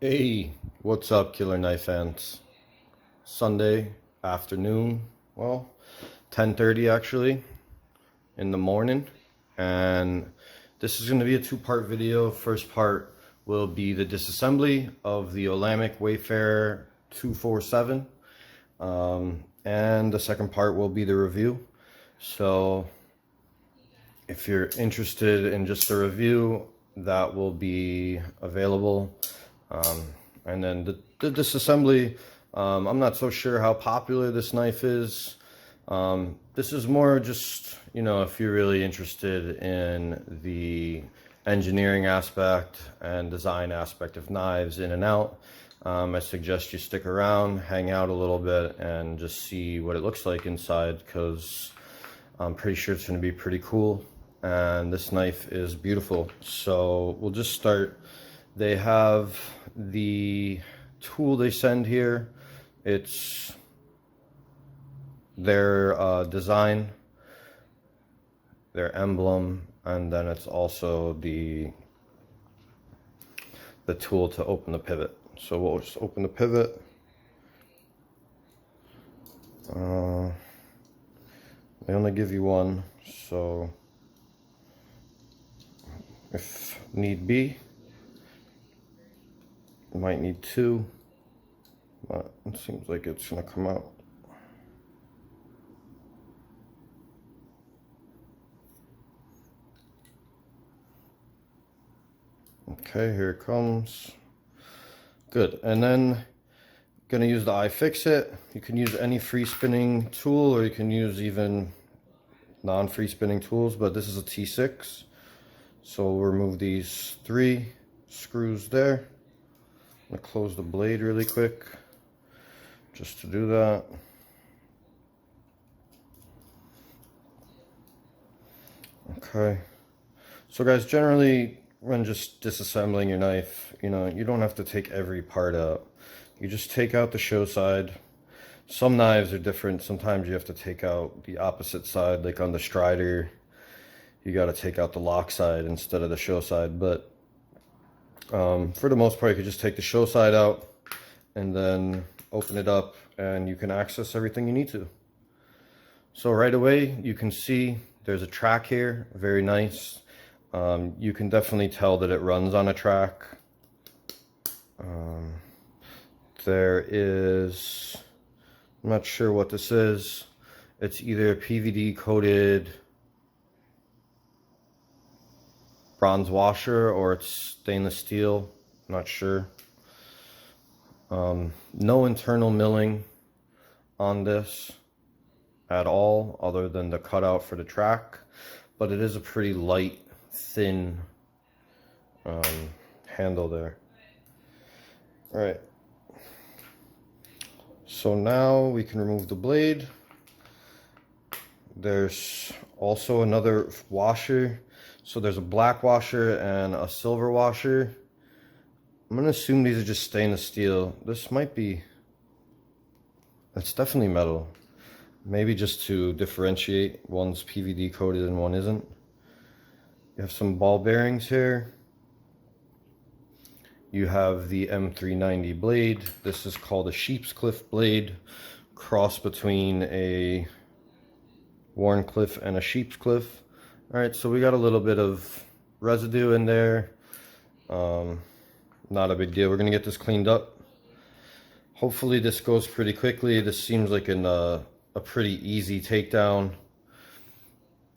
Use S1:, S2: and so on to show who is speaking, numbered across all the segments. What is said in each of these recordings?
S1: Hey, what's up, killer knife fans? Sunday afternoon, well, 10:30 actually in the morning, and this is going to be a two-part video. First part will be the disassembly of the Olamic Wayfarer 247, and the second part will be the review. So if you're interested in just a review, that will be available. And then the disassembly, I'm not so sure how popular this knife is. This is more just, if you're really interested in the engineering aspect and design aspect of knives in and out, I suggest you stick around, hang out a little bit, and just see what it looks like inside, because I'm pretty sure it's going to be pretty cool. And this knife is beautiful. So we'll just start. They have the tool they send here. It's their design, their emblem, and then it's also the tool to open the pivot. So we'll just open the pivot. They only give you one, so if need be, you might need two, but it seems like it's gonna come out. Okay, here it comes. Good. And then gonna use the iFixit. You can use any free spinning tool, or you can use even non-free spinning tools, but this is a T6. So we'll remove these 3 screws there. I'm gonna close the blade really quick just to do that. Okay. So guys, generally when just disassembling your knife, you don't have to take every part out. You just take out the show side. Some knives are different. Sometimes you have to take out the opposite side, like on the Strider. You got to take out the lock side instead of the show side, but for the most part, you could just take the show side out and then open it up, and you can access everything you need to. So right away, you can see there's a track here, very nice. You can definitely tell that it runs on a track. There is, I'm not sure what this is. It's either PVD coated bronze washer or it's stainless steel. I'm not sure. No internal milling on this at all, other than the cutout for the track, but it is a pretty light, thin handle there. All right, so now we can remove the blade. There's also another washer. So there's a black washer and a silver washer. I'm gonna assume these are just stainless steel. This might be, it's definitely metal. Maybe just to differentiate, one's PVD coated and one isn't. You have some ball bearings here. You have the M390 blade. This is called a sheep's cliff blade, cross between a Wharncliffe and a sheep's cliff. All right, so we got a little bit of residue in there. Not a big deal. We're gonna get this cleaned up. Hopefully this goes pretty quickly. This seems like a pretty easy takedown.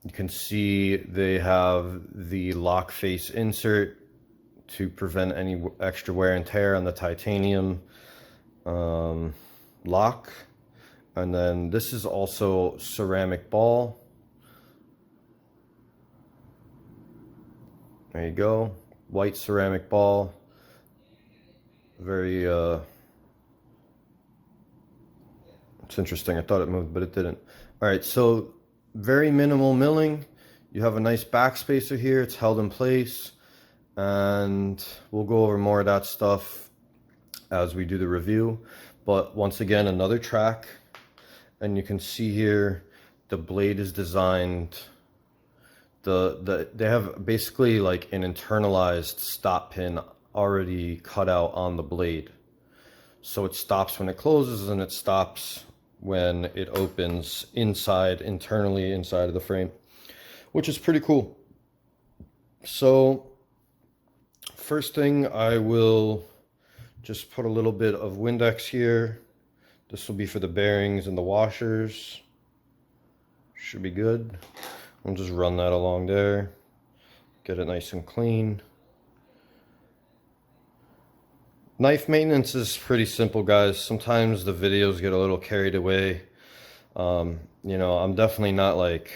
S1: You can see they have the lock face insert to prevent any extra wear and tear on the titanium lock. And then this is also ceramic ball. There you go, white ceramic ball. Very, it's interesting. I thought it moved, but it didn't. All right, so very minimal milling. You have a nice backspacer here. It's held in place. And we'll go over more of that stuff as we do the review. But once again, another track. And you can see here, the blade is designed, they have basically like an internalized stop pin already cut out on the blade. So it stops when it closes and it stops when it opens internally inside of the frame, which is pretty cool. So first thing, I will just put a little bit of Windex here. This will be for the bearings and the washers. Should be good. I'll just run that along there. Get it nice and clean. Knife maintenance is pretty simple, guys. Sometimes the videos get a little carried away. You know, I'm definitely not like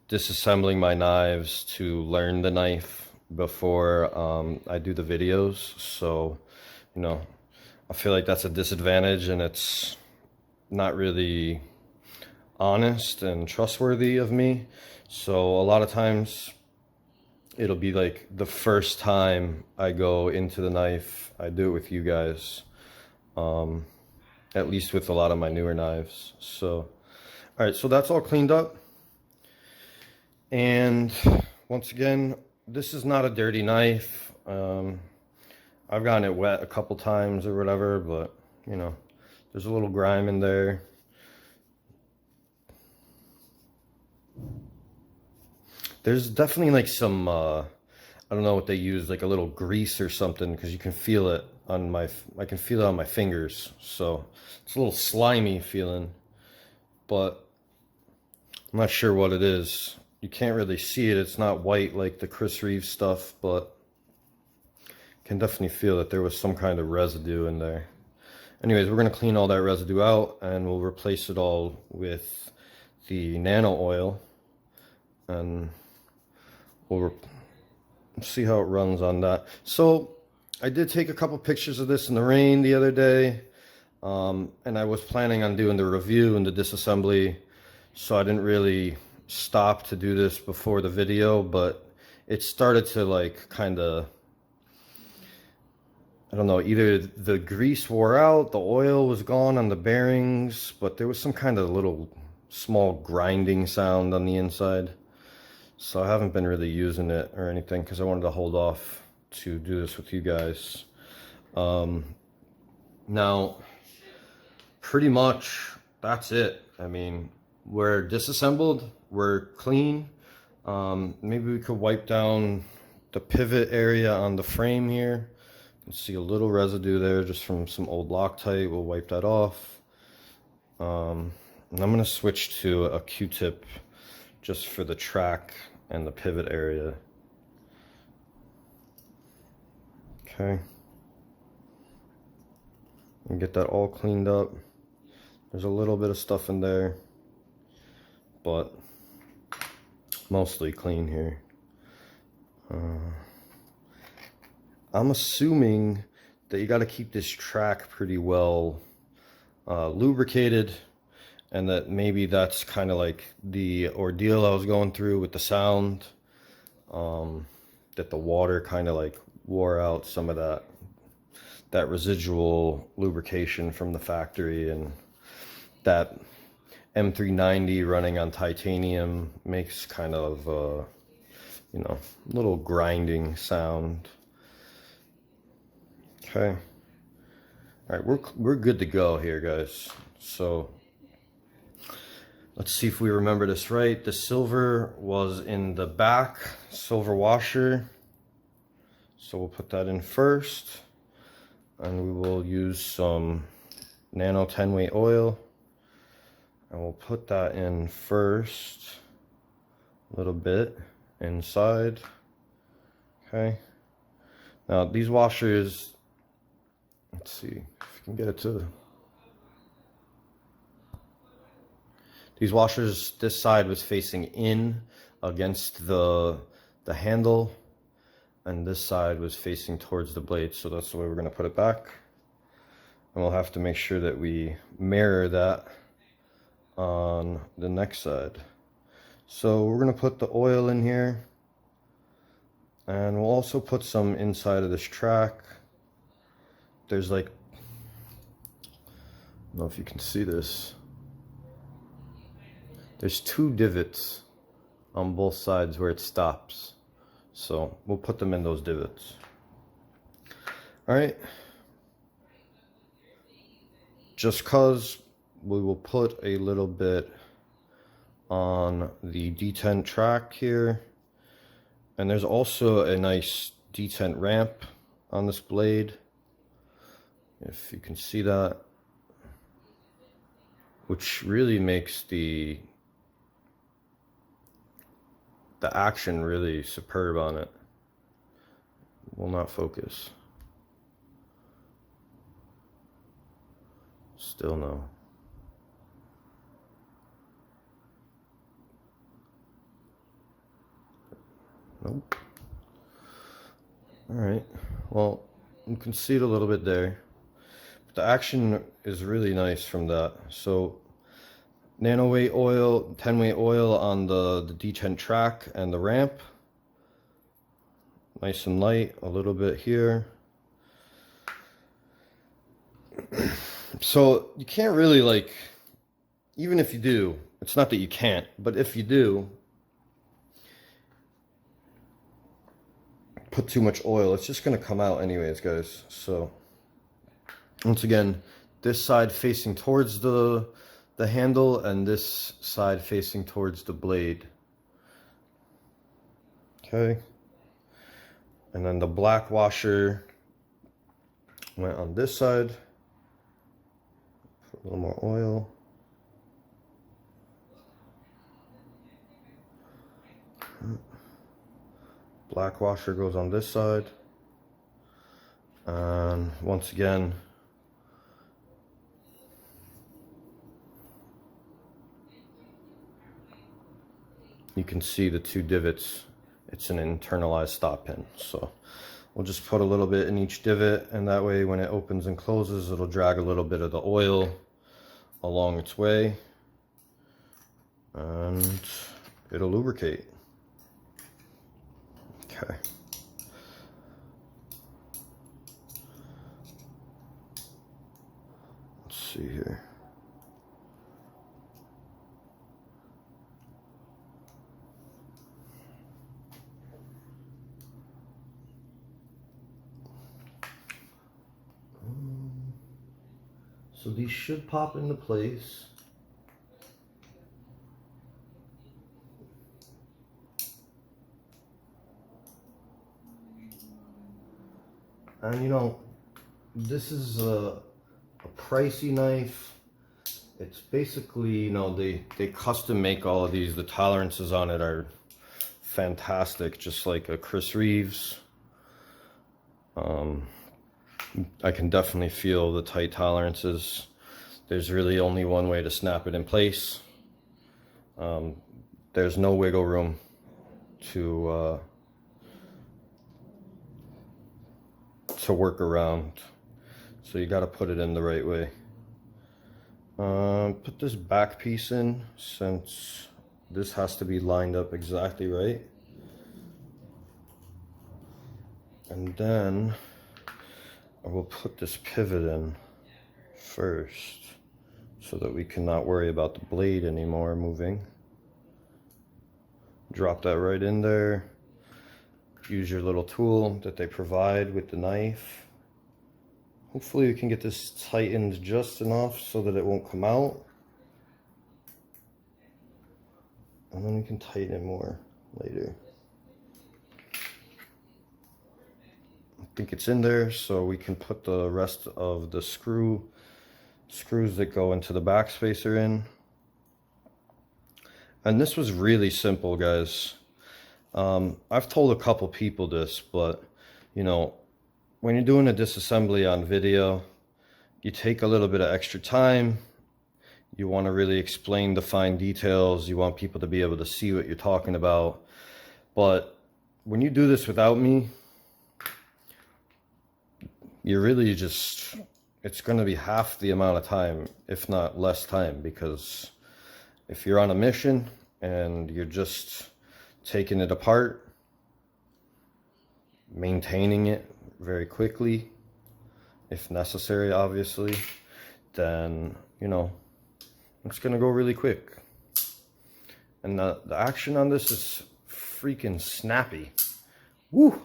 S1: disassembling my knives to learn the knife before I do the videos. So, you know, I feel like that's a disadvantage, and it's not really honest and trustworthy of me. So a lot of times it'll be like the first time I go into the knife, I do it with you guys, at least with a lot of my newer knives. So all right, so that's all cleaned up. And once again, this is not a dirty knife. I've gotten it wet a couple times or whatever, but you know, there's a little grime in there. There's definitely like some, I don't know what they use, like a little grease or something, because you can feel it on I can feel it on my fingers. So it's a little slimy feeling, but I'm not sure what it is. You can't really see it. It's not white like the Chris Reeve stuff, but can definitely feel that there was some kind of residue in there. Anyways, we're going to clean all that residue out, and we'll replace it all with the nano oil, and we'll see how it runs on that. So I did take a couple pictures of this in the rain the other day, and I was planning on doing the review and the disassembly, so I didn't really stop to do this before the video, but it started to like kind of, I don't know, either the grease wore out, the oil was gone on the bearings, but there was some kind of little small grinding sound on the inside. So I haven't been really using it or anything because I wanted to hold off to do this with you guys. Now, pretty much that's it. I mean, we're disassembled, we're clean. Maybe we could wipe down the pivot area on the frame here. You can see a little residue there just from some old Loctite. We'll wipe that off. And I'm going to switch to a Q-tip just for the track and the pivot area. Okay. And get that all cleaned up. There's a little bit of stuff in there, but mostly clean here. I'm assuming that you got to keep this track pretty well lubricated, and that maybe that's kind of like the ordeal I was going through with the sound, that the water kind of like wore out some of that residual lubrication from the factory, and that M390 running on titanium makes kind of you know, little grinding sound. Okay. All right, we're good to go here, guys. So let's see if we remember this right. The silver was in the back, silver washer. So we'll put that in first, and we will use some nano 10-weight oil, and we'll put that in first, a little bit inside. Okay. Now these washers, let's see if we can get it to. These washers, this side was facing in against the handle, and this side was facing towards the blade. So that's the way we're going to put it back. And we'll have to make sure that we mirror that on the next side. So we're going to put the oil in here, and we'll also put some inside of this track. There's like, I don't know if you can see this. There's 2 divots on both sides where it stops. So we'll put them in those divots. All right. Just cause we will put a little bit on the detent track here. And there's also a nice detent ramp on this blade, if you can see that, which really makes the action really superb on it. Will not focus. Still no. Nope. All right. Well, you can see it a little bit there. But the action is really nice from that. So nano weight oil, 10 weight oil on the detent track and the ramp. Nice and light, a little bit here. So you can't really, like, even if you do, it's not that you can't, but if you do put too much oil, it's just going to come out anyways, guys. So once again, this side facing towards the handle and this side facing towards the blade. Okay. And then the black washer went on this side. Put a little more oil. Black washer goes on this side. And once again, you can see the two divots. It's an internalized stop pin. So we'll just put a little bit in each divot, and that way when it opens and closes, it'll drag a little bit of the oil along its way and it'll lubricate. Okay. Let's see here. So these should pop into place. And you know, this is a pricey knife. It's basically, you know, they custom make all of these. The tolerances on it are fantastic, just like a Chris Reeves. I can definitely feel the tight tolerances. There's really only one way to snap it in place. There's no wiggle room to work around. So you got to put it in the right way. Put this back piece in, since this has to be lined up exactly right. And then I will put this pivot in first so that we cannot worry about the blade anymore moving. Drop that right in there. Use your little tool that they provide with the knife. Hopefully we can get this tightened just enough so that it won't come out. And then we can tighten it more later. I think it's in there, so we can put the rest of the screws that go into the backspacer in. And this was really simple, guys. I've told a couple people this, but you know, when you're doing a disassembly on video, you take a little bit of extra time. You want to really explain the fine details. You want people to be able to see what you're talking about. But when you do this without me, you're really just, it's going to be half the amount of time, if not less time, because if you're on a mission and you're just taking it apart, maintaining it very quickly, if necessary, obviously, then, you know, it's going to go really quick. And the action on this is freaking snappy. Woo!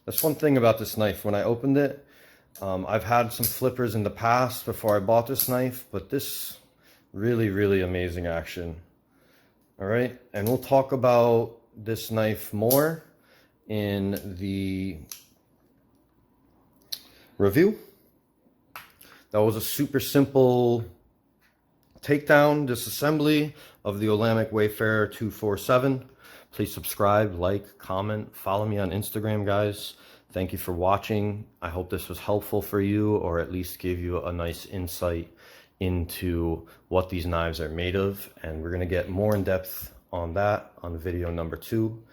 S1: That's one thing about this knife. When I opened it, I've had some flippers in the past before I bought this knife, but this really amazing action. All right, and we'll talk about this knife more in the review. That was a super simple takedown, disassembly of the Olamic Wayfarer 247. Please subscribe, like, comment, follow me on Instagram, guys. Thank you for watching. I hope this was helpful for you, or at least gave you a nice insight into what these knives are made of. And we're going to get more in depth on that on video number 2.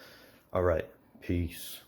S1: All right, peace.